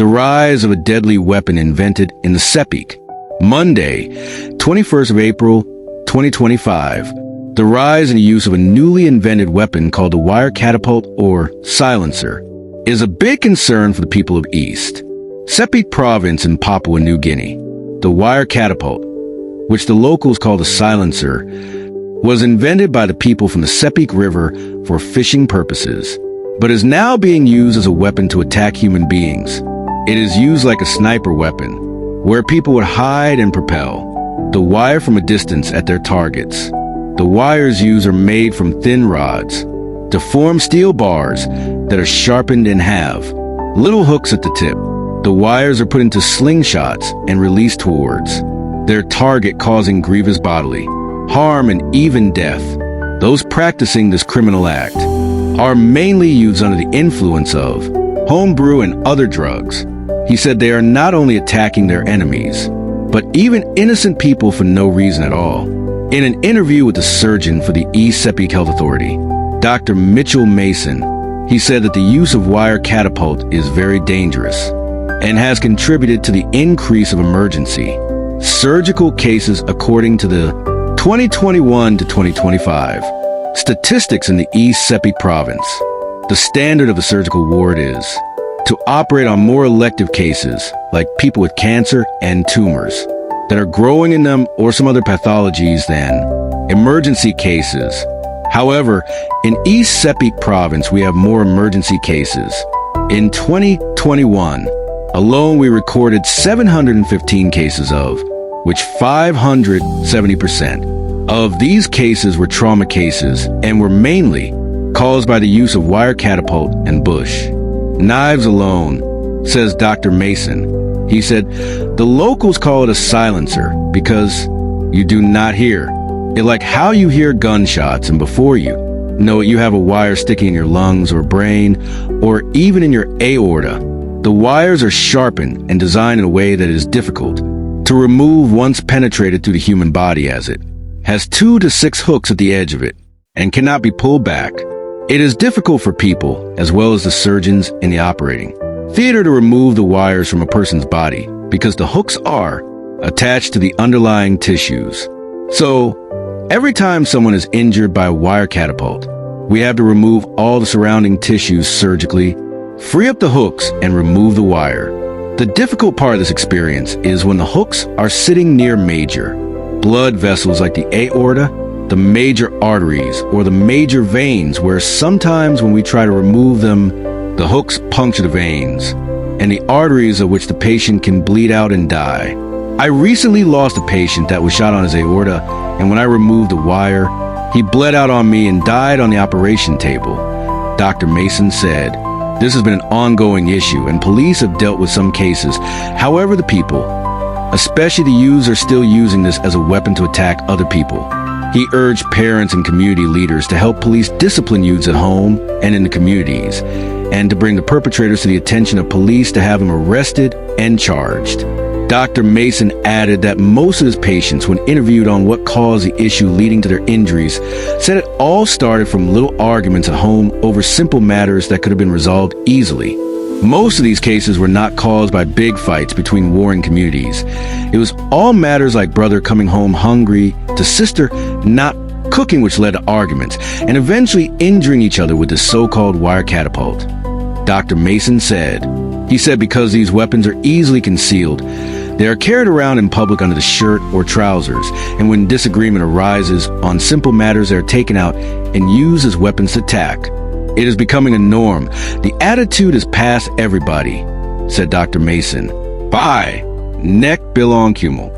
the rise of a deadly weapon invented in the Sepik. Monday, 21st of April, 2025. The rise and use of a newly invented weapon called the Wire-Catapult or silencer is a big concern for the people of East Sepik Province in Papua New Guinea. The Wire-Catapult, which the locals call the silencer, was invented by the people from the Sepik River for fishing purposes, but is now being used as a weapon to attack human beings. It is used like a sniper weapon, where people would hide and propel the wire from a distance at their targets. The wires used are made from thin rods to form steel bars that are sharpened in half, little hooks at the tip. The wires are put into slingshots and released towards their target, causing grievous bodily harm and even death. Those practicing this criminal act are mainly used under the influence of homebrew and other drugs. He said they are not only attacking their enemies, but even innocent people for no reason at all. In an interview with the surgeon for the East Sepik Health Authority, Dr. Masin, he said that the use of Wire-Catapult is very dangerous and has contributed to the increase of emergency surgical cases according to the 2021 to 2025 statistics in the East Sepik Province. The standard of a surgical ward is to operate on more elective cases like people with cancer and tumors that are growing in them or some other pathologies than emergency cases. However, in East Sepik Province, we have more emergency cases. In 2021 alone, we recorded 715 cases of which 570% of these cases were trauma cases and were mainly caused by the use of Wire-Catapult and bush knives alone, says Dr. Masin. He said, the locals call it a silencer because you do not hear it like how you hear gunshots, and before you know it, you have a wire sticking in your lungs or brain or even in your aorta. The wires are sharpened and designed in a way that is difficult to remove once penetrated through the human body, as it has 2 to 6 hooks at the edge of it and cannot be pulled back. It is difficult for people, as well as the surgeons in the operating theater, to remove the wires from a person's body because the hooks are attached to the underlying tissues. So, every time someone is injured by a Wire-Catapult, we have to remove all the surrounding tissues surgically, free up the hooks, and remove the wire. The difficult part of this experience is when the hooks are sitting near major blood vessels like the aorta, the major arteries, or the major veins, where sometimes when we try to remove them, the hooks puncture the veins and the arteries, of which the patient can bleed out and die. I recently lost a patient that was shot on his aorta, and when I removed the wire, he bled out on me and died on the operation table. Dr. Masin said, this has been an ongoing issue, and police have dealt with some cases. However, the people, especially the youths, are still using this as a weapon to attack other people. He urged parents and community leaders to help police discipline youths at home and in the communities, and to bring the perpetrators to the attention of police to have them arrested and charged. Dr. Masin added that most of his patients, when interviewed on what caused the issue leading to their injuries, said it all started from little arguments at home over simple matters that could have been resolved easily. Most of these cases were not caused by big fights between warring communities. It was all matters like brother coming home hungry to sister not cooking, which led to arguments and eventually injuring each other with this so-called Wire-Catapult. Dr. Masin said, because these weapons are easily concealed, they are carried around in public under the shirt or trousers, and when disagreement arises on simple matters, they are taken out and used as weapons to attack. It is becoming a norm. The attitude is past everybody, said Dr. Masin. Bye. Nek Bilong Kumul.